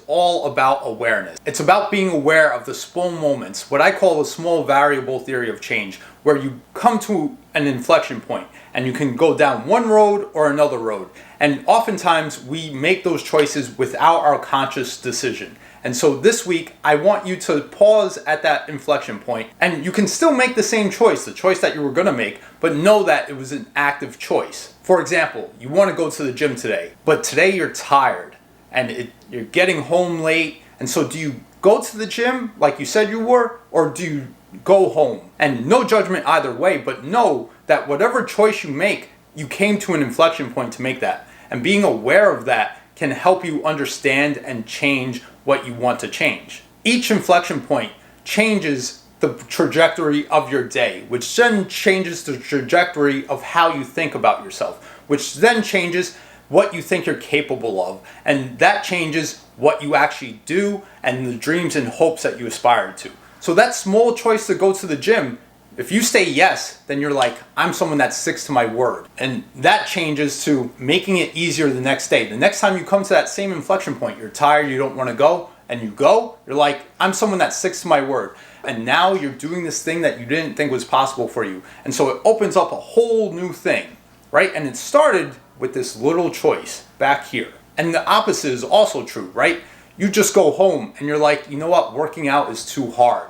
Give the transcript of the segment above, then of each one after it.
all about awareness. It's about being aware of the small moments, what I call the small variable theory of change, where you come to an inflection point and you can go down one road or another road. And oftentimes we make those choices without our conscious decision. And so this week, I want you to pause at that inflection point, and you can still make the same choice, the choice that you were gonna make, but know that it was an active choice. For example, you wanna go to the gym today, but today you're tired and you're getting home late. And so do you go to the gym like you said you were, or do you go home? And no judgment either way, but know that whatever choice you make, you came to an inflection point to make that. And being aware of that can help you understand and change what you want to change. Each inflection point changes the trajectory of your day, which then changes the trajectory of how you think about yourself, which then changes what you think you're capable of. And that changes what you actually do and the dreams and hopes that you aspire to. So that small choice to go to the gym, if you say yes, then you're like, I'm someone that sticks to my word. And that changes to making it easier the next day. The next time you come to that same inflection point, you're tired, you don't want to go, and you go, you're like, I'm someone that sticks to my word. And now you're doing this thing that you didn't think was possible for you. And so it opens up a whole new thing, right? And it started with this little choice back here. And the opposite is also true, right? You just go home and you're like, you know what, working out is too hard.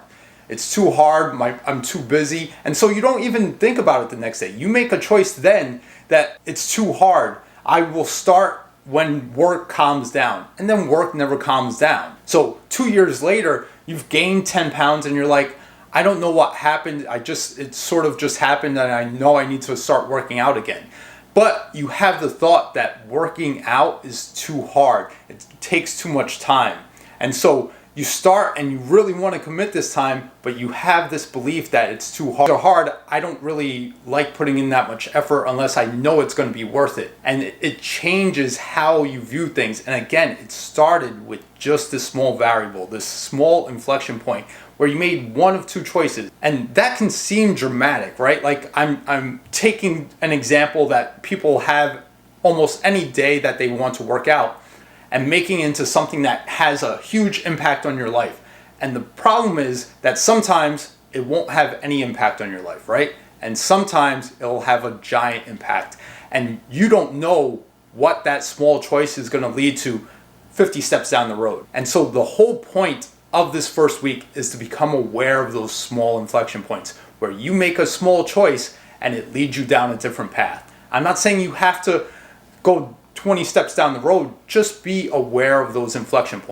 It's too hard, I'm too busy. And so you don't even think about it the next day. You make a choice then that it's too hard. I will start when work calms down. And then work never calms down. So 2 years later, you've gained 10 pounds and you're like, I don't know what happened. It sort of just happened and I know I need to start working out again. But you have the thought that working out is too hard. It takes too much time. And so you start and you really want to commit this time, but you have this belief that it's too hard. I don't really like putting in that much effort unless I know it's going to be worth it. And it changes how you view things. And again, it started with just this small variable, this small inflection point where you made one of two choices. And that can seem dramatic, right? Like I'm taking an example that people have almost any day that they want to work out, and making it into something that has a huge impact on your life. And the problem is that sometimes it won't have any impact on your life, right? And sometimes it'll have a giant impact. And you don't know what that small choice is gonna lead to 50 steps down the road. And so the whole point of this first week is to become aware of those small inflection points where you make a small choice and it leads you down a different path. I'm not saying you have to go 20 steps down the road, just be aware of those inflection points.